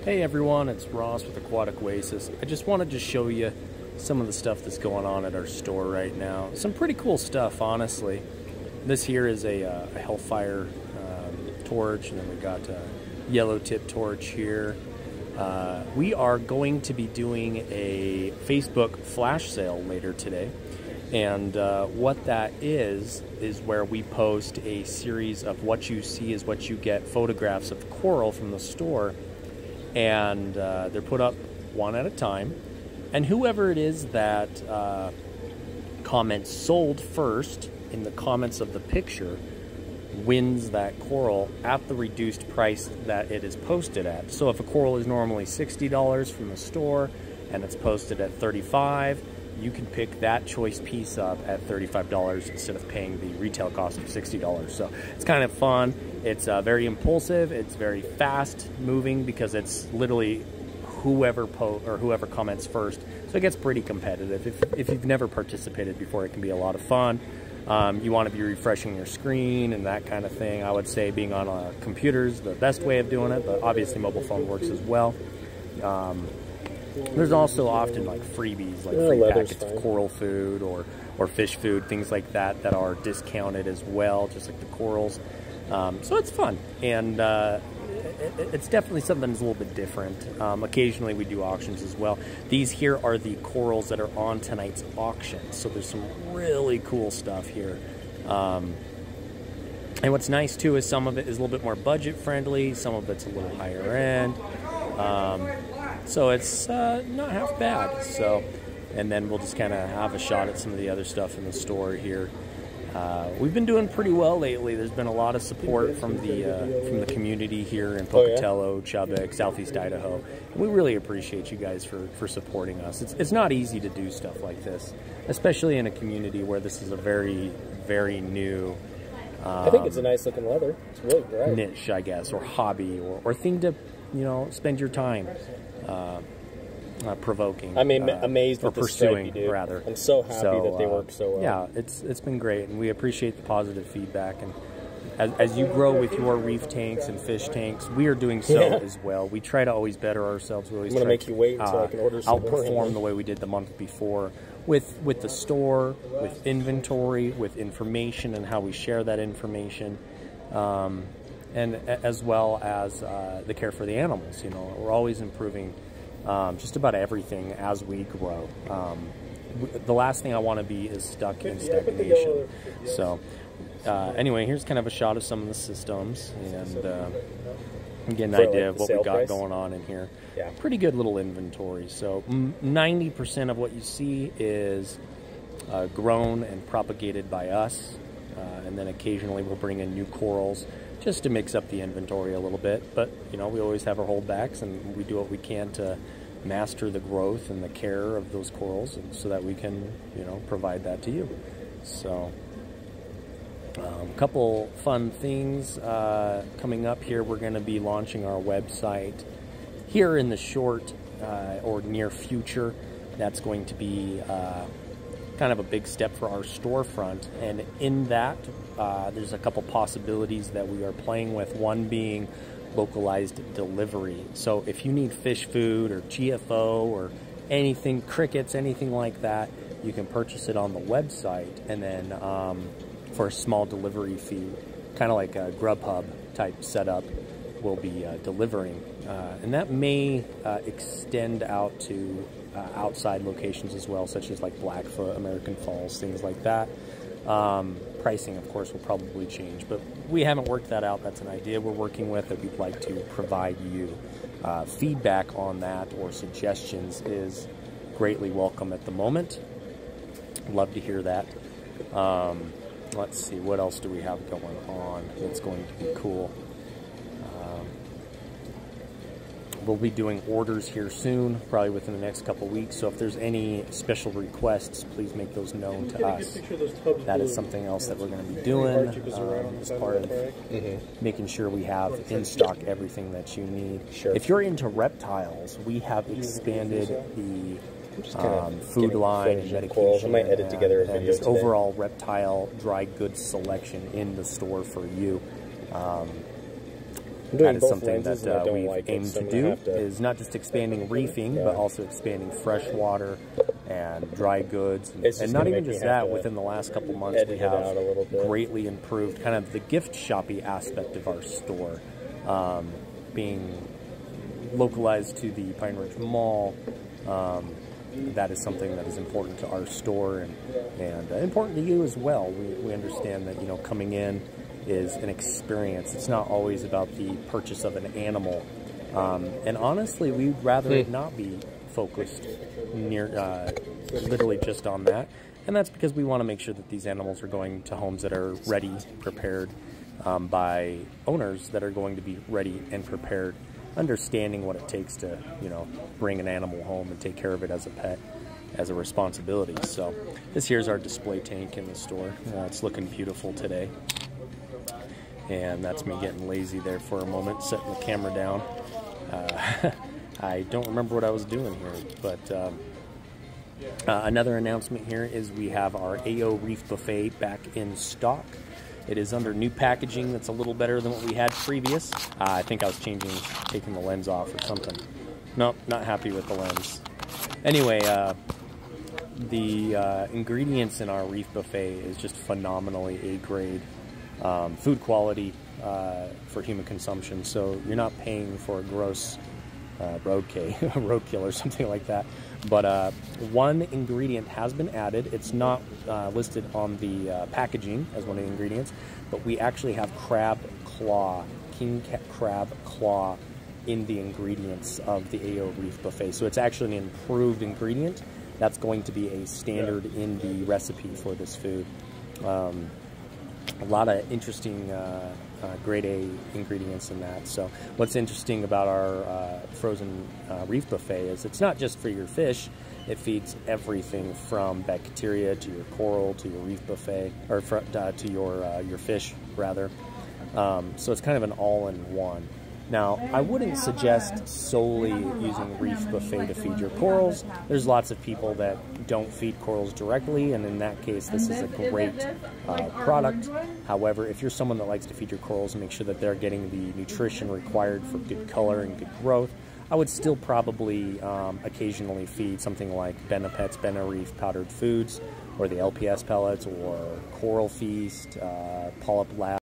Hey everyone, it's Ross with Aquatic Oasis. I just wanted to show you some of the stuff that's going on at our store right now. Some pretty cool stuff, honestly. This here is a Hellfire torch, and then we got a yellow tip torch here. We are going to be doing a Facebook flash sale later today. And what that is where we post a series of what you see is what you get photographs of coral from the store. And they're put up one at a time. And whoever it is that comments sold first in the comments of the picture wins that coral at the reduced price that it is posted at. So if a coral is normally $60 from the store and it's posted at $35, you can pick that choice piece up at $35 instead of paying the retail cost of $60. So it's kind of fun. It's very impulsive. It's very fast moving because it's literally whoever comments first. So it gets pretty competitive. If you've never participated before, it can be a lot of fun. You want to be refreshing your screen and that kind of thing. I would say being on a computer is the best way of doing it, but obviously mobile phone works as well. There's also often like freebies, like free packets of coral food or fish food, things like that that are discounted as well, just like the corals. So it's fun, and it's definitely something that's a little bit different. Occasionally we do auctions as well. These here are the corals that are on tonight's auction, so there's some really cool stuff here. And what's nice too is some of it is a little bit more budget friendly, some of it's a little higher end. So it's not half bad. So, and then we'll just kind of have a shot at some of the other stuff in the store here. We've been doing pretty well lately. There's been a lot of support from the community here in Pocatello, Chubbuck, Southeast Idaho. And we really appreciate you guys for supporting us. It's not easy to do stuff like this, especially in a community where this is a very, very new I think it's a nice looking leather. It's really bright. Niche, I guess, or hobby, or thing to, spend your time provoking. I'm amazed or with the pursuing, stripe you do. rather. I'm so happy that they work so well. Yeah, it's been great, and we appreciate the positive feedback. And as you grow with your reef tanks and fish tanks, we are doing so as well. We try to always better ourselves. We always I'm gonna make you wait until I can order some outperform the way we did the month before with the store, with inventory, with information and how we share that information. And as well as the care for the animals. We're always improving just about everything as we grow. The last thing I want to be is stuck in stagnation. So anyway, here's kind of a shot of some of the systems and get an idea of what we got going on in here. Yeah. Pretty good little inventory. So 90% of what you see is grown and propagated by us. And then occasionally we'll bring in new corals just to mix up the inventory a little bit. But, we always have our holdbacks, and we do what we can to master the growth and the care of those corals so that we can, provide that to you. So, a couple fun things coming up here. We're going to be launching our website here in the short or near future. That's going to be kind of a big step for our storefront, and in that there's a couple possibilities that we are playing with, one being localized delivery. So if you need fish food or GFO or anything, crickets, anything like that, you can purchase it on the website, and then for a small delivery fee, kind of like a Grubhub type setup, we'll be delivering, and that may extend out to outside locations as well, such as like Blackfoot, American Falls, things like that. Pricing, of course, will probably change, but we haven't worked that out. That's an idea we're working with that we'd like to provide you. Feedback on that or suggestions is greatly welcome at the moment. Love to hear that. Let's see, what else do we have going on that's going to be cool? We'll be doing orders here soon, probably within the next couple weeks. So if there's any special requests, please make those known to us. That is something else that we're going to be doing as part of making sure we have in stock everything that you need. If you're into reptiles, we have expanded the food line and medication. I might edit together a video just today. Overall reptile dry goods selection in the store for you. that is something that we've aimed to do, is not just expanding reefing, but also expanding freshwater and dry goods. And not even just that, within the last couple months, we have greatly improved kind of the gift shoppy aspect of our store, being localized to the Pine Ridge Mall. That is something that is important to our store and important to you as well. We understand that, you know, coming in is an experience. It's not always about the purchase of an animal. And honestly, we'd rather it not be focused literally just on that. And that's because we want to make sure that these animals are going to homes that are ready, prepared by owners that are going to be ready and prepared, understanding what it takes to, you know, bring an animal home and take care of it as a pet, as a responsibility. So this here's our display tank in the store. It's looking beautiful today. And that's me getting lazy there for a moment, setting the camera down. I don't remember what I was doing here, but another announcement here is we have our AO Reef Buffet back in stock. It is under new packaging that's a little better than what we had previous. I think I was taking the lens off or something. Nope, not happy with the lens. Anyway, the ingredients in our Reef Buffet is just phenomenally A-grade food quality for human consumption. So you're not paying for a gross roadkill or something like that. But one ingredient has been added. It's not listed on the packaging as one of the ingredients, but we actually have crab claw, king crab claw, in the ingredients of the AO Reef Buffet. So it's actually an improved ingredient that's going to be a standard in the recipe for this food. A lot of interesting grade A ingredients in that. So what's interesting about our frozen reef buffet is it's not just for your fish. It feeds everything from bacteria to your coral to your reef buffet, or to your fish rather. So it's kind of an all-in-one. Now, I wouldn't suggest solely using Reef Buffet to feed your corals. There's lots of people that don't feed corals directly, and in that case, this is a great product. However, if you're someone that likes to feed your corals and make sure that they're getting the nutrition required for good color and good growth, I would still probably occasionally feed something like Benapet's Benareef powdered foods, or the LPS pellets, or Coral Feast, Polyp Lab.